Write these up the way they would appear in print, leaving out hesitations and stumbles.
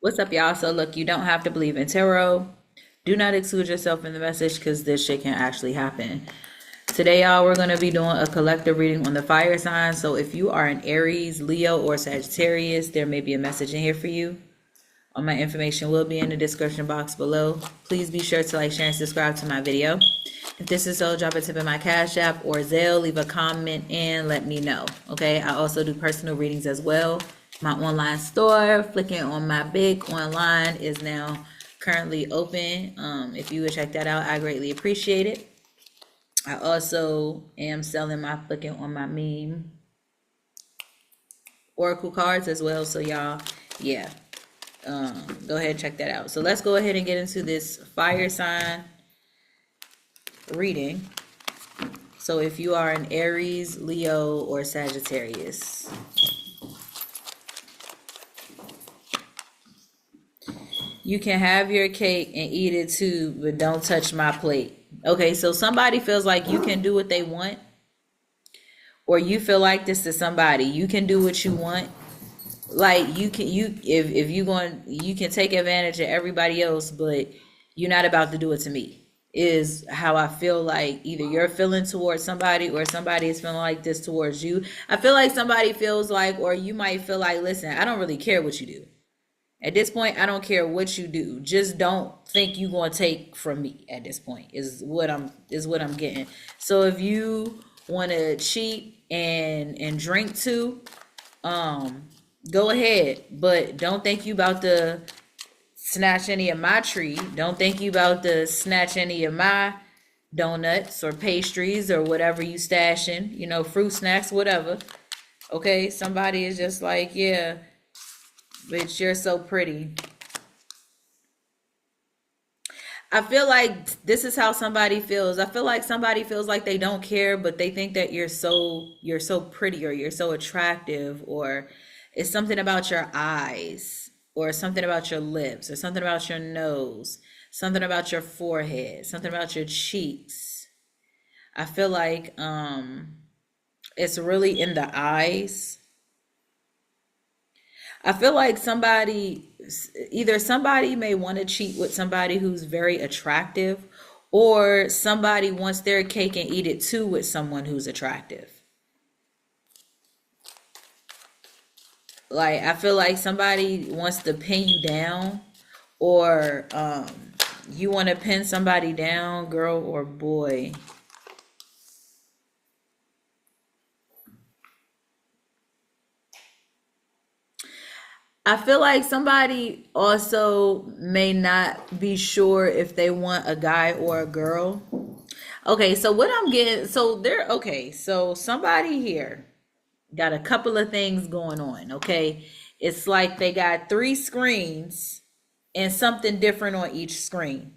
What's up, y'all? So, look, you don't have to believe in tarot. Do not exclude yourself in the message because this shit can actually happen. Today, y'all, we're going to be doing a collective reading on the fire sign. So, if you are an Aries, Leo, or Sagittarius, there may be a message in here for you. All my information will be in the description box below. Please be sure to like, share, and subscribe to my video. If this is so, drop a tip in my Cash App or Zelle, leave a comment and let me know. Okay, I also do personal readings as well. My online store, Flicking on My Big Online, is now currently open. If you would check that out, I greatly appreciate it. I also am selling my Flicking on My Meme Oracle cards as well. So y'all, yeah, go ahead and check that out. So let's go ahead and get into this fire sign reading. So if you are an Aries, Leo, or Sagittarius, you can have your cake and eat it too, but don't touch my plate. Okay, so somebody feels like you can do what they want, or you feel like this to somebody. You can do what you want. Like if you going, you can take advantage of everybody else, but you're not about to do it to me. Is how I feel like either you're feeling towards somebody or somebody is feeling like this towards you. I feel like somebody feels like, or you might feel like, listen, I don't really care what you do. At this point, I don't care what you do. Just don't think you gonna take from me at this point, is what I'm getting. So if you wanna cheat and drink too, go ahead. But don't think you about to snatch any of my tree. Don't think you about to snatch any of my donuts or pastries or whatever you stashing, fruit snacks, whatever. Okay, somebody is just like, yeah, bitch, you're so pretty. I feel like this is how somebody feels. I feel like somebody feels like they don't care, but they think that you're so pretty, or you're so attractive, or it's something about your eyes, or something about your lips, or something about your nose, something about your forehead, something about your cheeks. I feel like it's really in the eyes. I feel like either somebody may want to cheat with somebody who's very attractive, or somebody wants their cake and eat it too with someone who's attractive. Like, I feel like somebody wants to pin you down, or you want to pin somebody down, girl or boy. I feel like somebody also may not be sure if they want a guy or a girl. Okay, so what I'm getting, so somebody here got a couple of things going on, okay? It's like they got three screens and something different on each screen.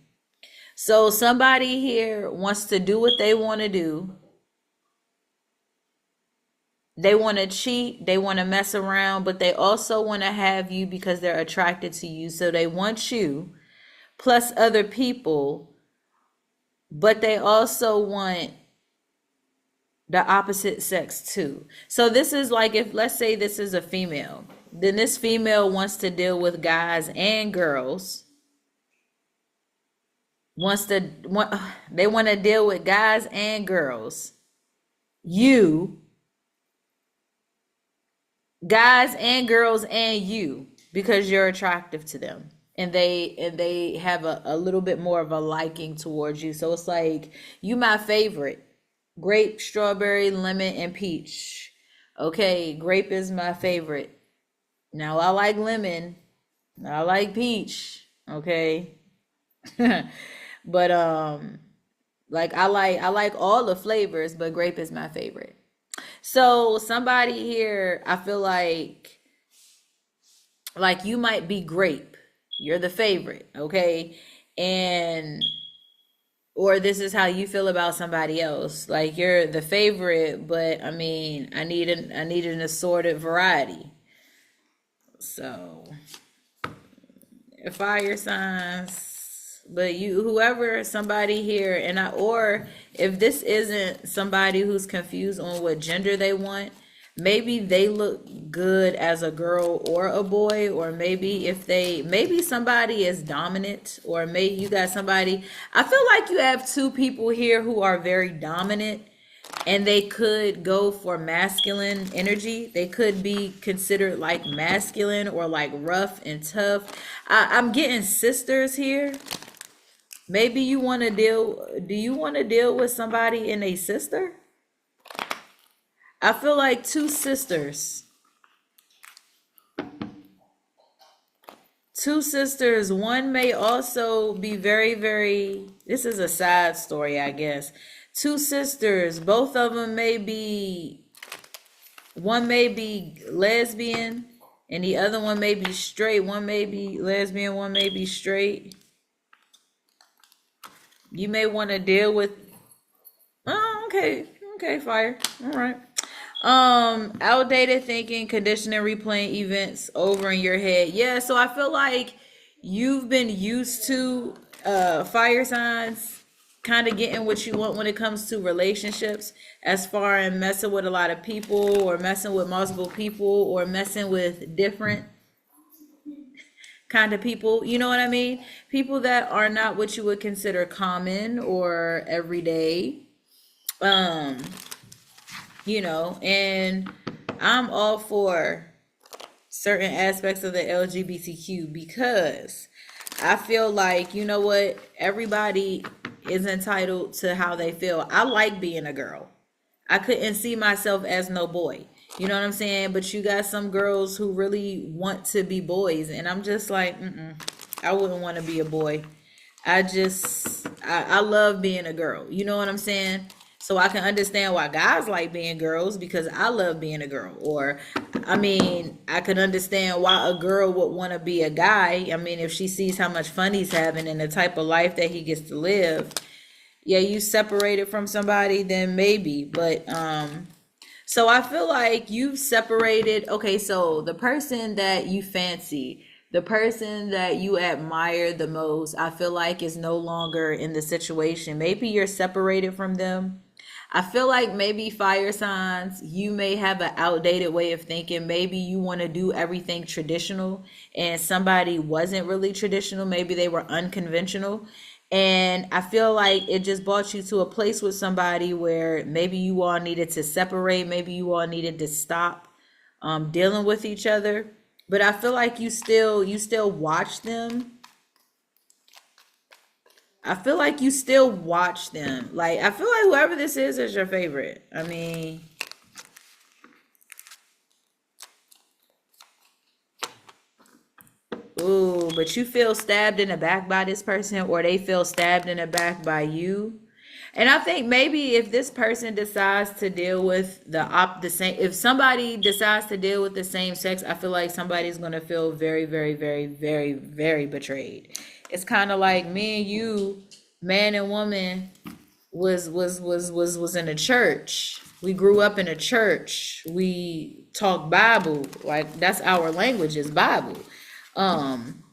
So somebody here wants to do what they want to do. They want to cheat, they want to mess around, but they also want to have you because they're attracted to you. So they want you plus other people, but they also want the opposite sex too. So this is like, if let's say this is a female, then this female wants to deal with guys and girls. They want to deal with guys and girls. You guys and girls and you, because you're attractive to them, and they have a little bit more of a liking towards you. So it's like, you my favorite: grape, strawberry, lemon, and peach. Okay, grape is my favorite. Now I like lemon, I like peach. Okay. But like, I like all the flavors, but grape is my favorite. So somebody here, I feel like you might be grape. You're the favorite, okay? And or this is how you feel about somebody else. Like, you're the favorite, but I mean, I need an assorted variety. So, fire signs. But whoever, somebody here, or if this isn't somebody who's confused on what gender they want, maybe they look good as a girl or a boy, or maybe maybe somebody is dominant, or maybe you got somebody. I feel like you have two people here who are very dominant, and they could go for masculine energy. They could be considered like masculine or like rough and tough. I'm getting sisters here. Maybe you want to deal, do you want to deal with somebody in a sister? I feel like two sisters. Two sisters. One may also be very, very, this is a side story, I guess. Two sisters, both of them may be, one may be lesbian and the other one may be straight. One may be lesbian, one may be straight. You may want to deal with, oh, okay, okay, fire. All right. Outdated thinking, conditioning, replaying events over in your head. Yeah, so I feel like you've been used to fire signs kind of getting what you want when it comes to relationships, as far as messing with a lot of people, or messing with multiple people, or messing with different kind of people. You know what I mean? People that are not what you would consider common or everyday. Um, and I'm all for certain aspects of the LGBTQ, because I feel like, you know what, everybody is entitled to how they feel. I like being a girl. I couldn't see myself as no boy. You know what I'm saying? But you got some girls who really want to be boys, and I'm just like, I wouldn't want to be a boy. I love being a girl. You know what I'm saying? So I can understand why guys like being girls, because I love being a girl. Or, I mean, I can understand why a girl would want to be a guy. I mean, if she sees how much fun he's having and the type of life that he gets to live. Yeah, you separated from somebody, then maybe. But, so I feel like you've separated. Okay, so the person that you fancy, the person that you admire the most, I feel like is no longer in the situation. Maybe you're separated from them. I feel like maybe fire signs, you may have an outdated way of thinking. Maybe you want to do everything traditional and somebody wasn't really traditional. Maybe they were unconventional. And I feel like it just brought you to a place with somebody where maybe you all needed to separate. Maybe you all needed to stop dealing with each other. But I feel like you still watch them. I feel like you still watch them. Like, I feel like whoever this is your favorite. I mean, ooh, but you feel stabbed in the back by this person, or they feel stabbed in the back by you. And I think maybe if this person decides to deal with the same, if somebody decides to deal with the same sex, I feel like somebody's gonna feel very, very, very, very, very betrayed. It's kind of like me and you, man and woman, was in a church. We grew up in a church. We talk Bible, like that's our language is Bible. Um,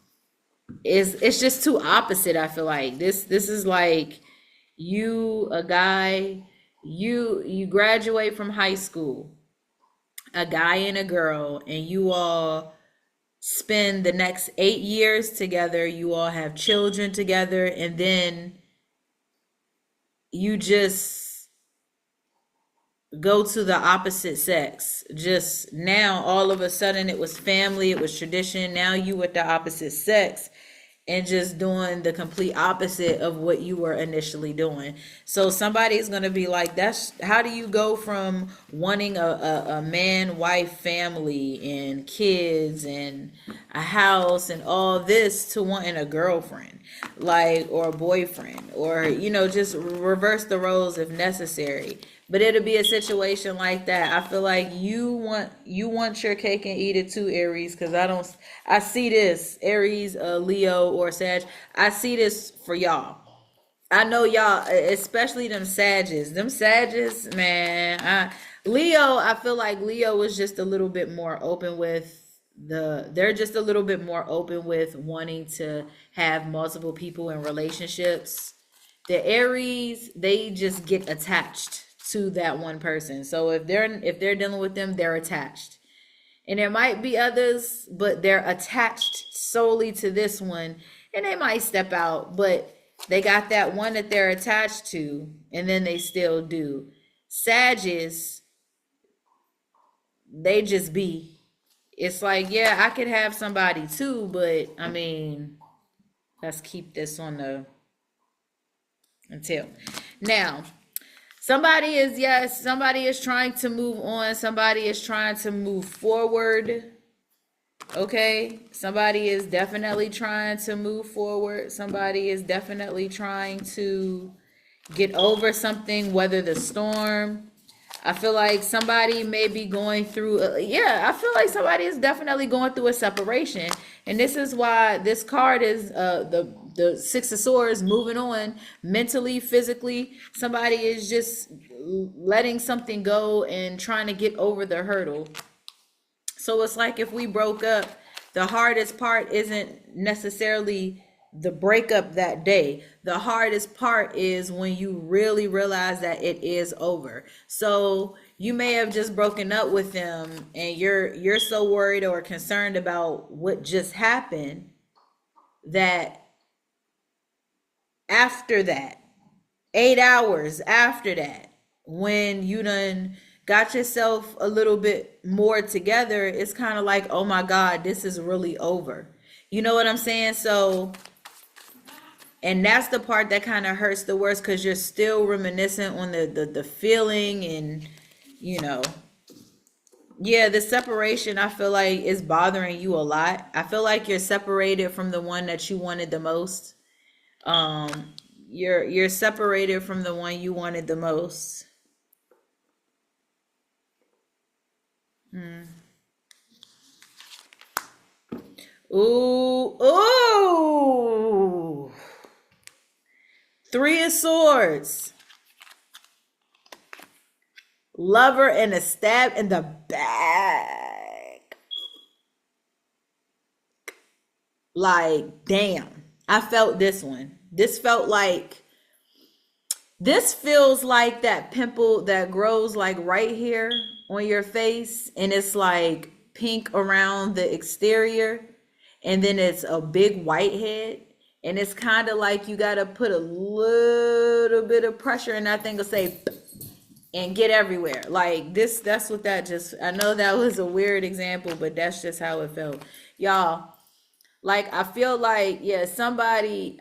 it's just too opposite. I feel like this is like you, a guy, you graduate from high school, a guy and a girl, and you all spend the next 8 years together. You all have children together, and then you just go to the opposite sex. Just now, all of a sudden, it was family, it was tradition. Now you with the opposite sex and just doing the complete opposite of what you were initially doing. So somebody's going to be like, that's how do you go from wanting a man, wife, family, and kids, and a house, and all this, to wanting a girlfriend, like, or a boyfriend, or, just reverse the roles if necessary. But it'll be a situation like that. I feel like you want your cake and eat it too, Aries, because I see this, Aries, Leo, or Sag. I see this for y'all. I know y'all, especially them Sages. Them Sages, man. Leo, I feel like Leo was just a little bit more open with they're just a little bit more open with wanting to have multiple people in relationships. The Aries, they just get attached to that one person. So if they're dealing with them, they're attached. And there might be others, but they're attached solely to this one, and they might step out, but they got that one that they're attached to, and then they still do. Sages, they just be. It's like, yeah, I could have somebody too, but I mean, let's keep this on the until. Now, somebody is trying to move on, somebody is trying to move forward. Okay, somebody is definitely trying to move forward. Somebody is definitely trying to get over something, weather the storm. I feel like somebody may be going through, I feel like somebody is definitely going through a separation. And this is why this card is the Six of Swords, moving on mentally, physically. Somebody is just letting something go and trying to get over the hurdle. So it's like if we broke up, the hardest part isn't necessarily the breakup that day. The hardest part is when you really realize that it is over. So you may have just broken up with them and you're so worried or concerned about what just happened that after that, 8 hours after that, when you done got yourself a little bit more together, it's kind of like, oh my God, this is really over. You know what I'm saying? So, and that's the part that kind of hurts the worst, because you're still reminiscent on the feeling, and the separation, I feel like, is bothering you a lot. I feel like you're separated from the one that you wanted the most. You're separated from the one you wanted the most. Ooh. Three of Swords. Lover and a stab in the back. Like, damn. I felt this one. This feels like that pimple that grows like right here on your face, and it's like pink around the exterior, and then it's a big whitehead, and it's kind of like you got to put a little bit of pressure and that thing will say and get everywhere like this. That's what that just, I know that was a weird example, but that's just how it felt, y'all. Like, I feel like, somebody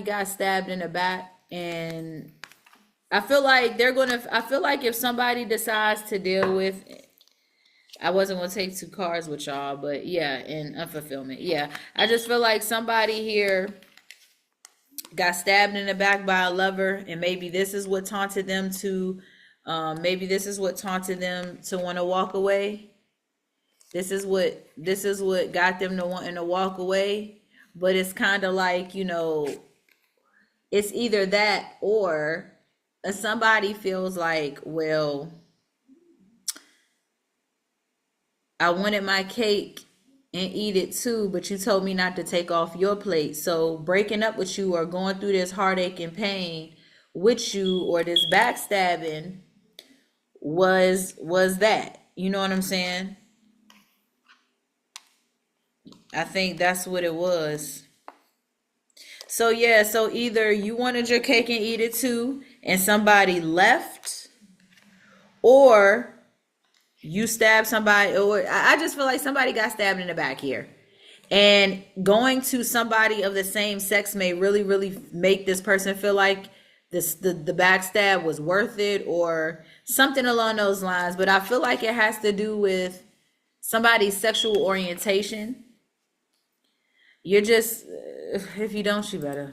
got stabbed in the back, and I feel like if somebody decides to deal with, I wasn't going to take two cards with y'all, but in unfulfillment. I just feel like somebody here got stabbed in the back by a lover, and maybe this is what taunted them to want to walk away. This is what got them to wanting to walk away. But it's kind of like, it's either that, or somebody feels like, well, I wanted my cake and eat it too, but you told me not to take off your plate. So breaking up with you, or going through this heartache and pain with you, or this backstabbing was that. You know what I'm saying? I think that's what it was. So so either you wanted your cake and eat it too, and somebody left, or you stabbed somebody, or I just feel like somebody got stabbed in the back here. And going to somebody of the same sex may really, really make this person feel like the backstab was worth it, or something along those lines. But I feel like it has to do with somebody's sexual orientation. You're just, if you don't, you better.